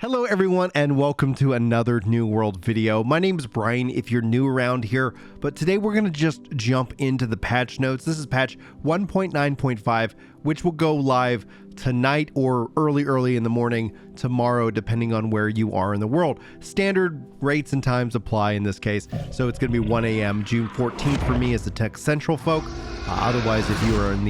Hello everyone and welcome to another New World video. My name is Brian if you're new around here, but today we're going to just jump into the patch notes. This is patch 1.9.5, which will go live tonight or early in the morning tomorrow, depending on where you are in the world. Standard rates and times apply in this case, so it's going to be 1 a.m. June 14th for me as the Tech Central folk. Otherwise, if you are in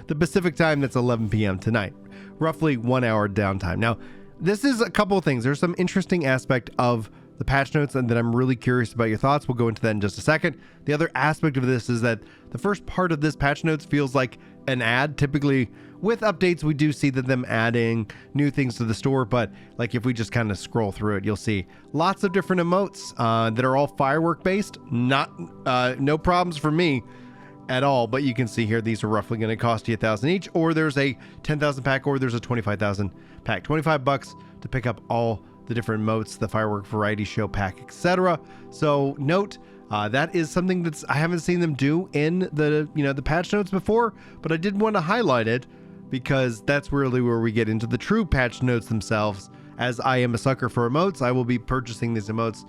the Pacific time, that's 11 p.m. tonight. Roughly 1 hour downtime. Now, this is a couple of things. There's some interesting aspect of the patch notes and that I'm really curious about your thoughts. We'll go into that in just a second. The other aspect of this is that the first part of this patch notes feels like an ad. Typically with updates, we do see that them adding new things to the store, but like if we just kind of scroll through it, you'll see lots of different emotes that are all firework based. No problems for me at all, but you can see here these are roughly going to cost you 1,000 each, or there's a 10,000 pack, or there's a 25,000 pack. 25 bucks to pick up all the different emotes, the firework variety show pack, etc. So note that is something that's I haven't seen them do in the patch notes before, but I did want to highlight it because that's really where we get into the true patch notes themselves. As I am a sucker for emotes, I will be purchasing these emotes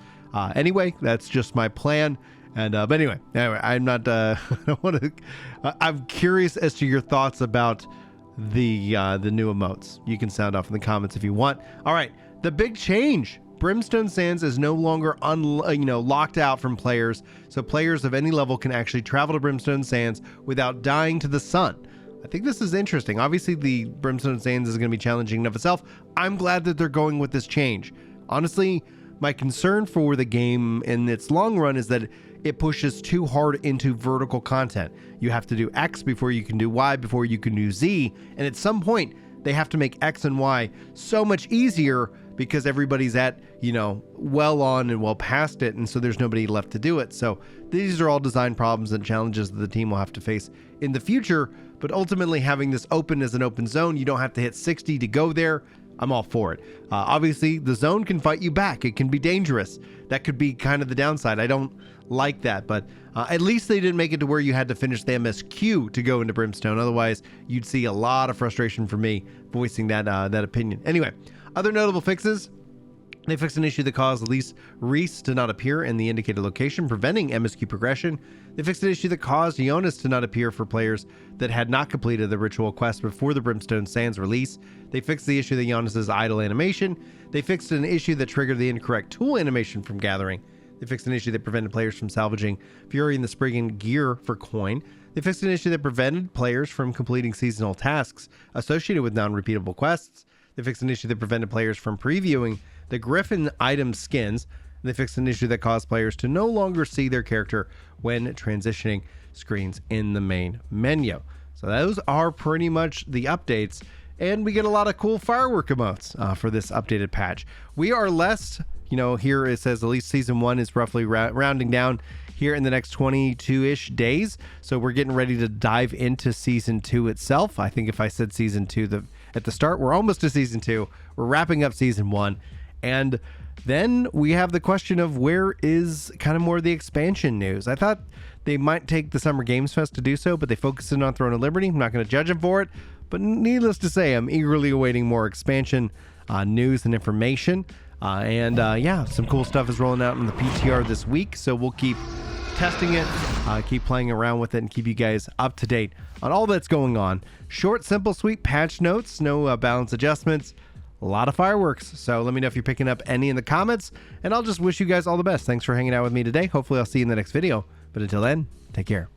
anyway. That's just my plan. And but anyway, I'm not. I don't want to. I'm curious as to your thoughts about the new emotes. You can sound off in the comments if you want. All right, the big change: Brimstone Sands is no longer locked out from players, so players of any level can actually travel to Brimstone Sands without dying to the sun. I think this is interesting. Obviously, the Brimstone Sands is going to be challenging enough itself. I'm glad that they're going with this change. Honestly, my concern for the game in its long run is that it pushes too hard into vertical content. You have to do X before you can do Y, before you can do Z. And at some point, they have to make X and Y so much easier because everybody's at, well on and well past it. And so there's nobody left to do it. So these are all design problems and challenges that the team will have to face in the future. But ultimately, having this open as an open zone, you don't have to hit 60 to go there. I'm all for it. Obviously, the zone can fight you back. It can be dangerous. That could be kind of the downside. I don't like that, but at least they didn't make it to where you had to finish the MSQ to go into Brimstone. Otherwise, you'd see a lot of frustration from me voicing that opinion. Anyway, other notable fixes. They fixed an issue that caused Reese to not appear in the indicated location, preventing MSQ progression. They fixed an issue that caused Jonas to not appear for players that had not completed the ritual quest before the Brimstone Sands release. They fixed the issue that Jonas's idle animation. They fixed an issue that triggered the incorrect tool animation from gathering. They fixed an issue that prevented players from salvaging Fury and the Spriggan gear for coin. They fixed an issue that prevented players from completing seasonal tasks associated with non-repeatable quests. They fixed an issue that prevented players from previewing the Griffin item skins. They fixed an issue that caused players to no longer see their character when transitioning screens in the main menu. So those are pretty much the updates, and we get a lot of cool firework emotes for this updated patch. We are less, here it says at least season 1 is roughly rounding down here in the next 22-ish days. So we're getting ready to dive into season 2 itself. I think if I said season 2 at the start, we're almost to season 2. We're wrapping up season 1. And then we have the question of where is kind of more of the expansion news. I thought they might take the Summer Games Fest to do so, but they focused in on Throne of Liberty. I'm not going to judge them for it, but needless to say, I'm eagerly awaiting more expansion news and information. Yeah, some cool stuff is rolling out in the PTR this week, so we'll keep testing it, keep playing around with it, and keep you guys up to date on all that's going on. Short, simple, sweet patch notes, no balance adjustments. A lot of fireworks. So let me know if you're picking up any in the comments, and I'll just wish you guys all the best. Thanks for hanging out with me today. Hopefully I'll see you in the next video. But until then, take care.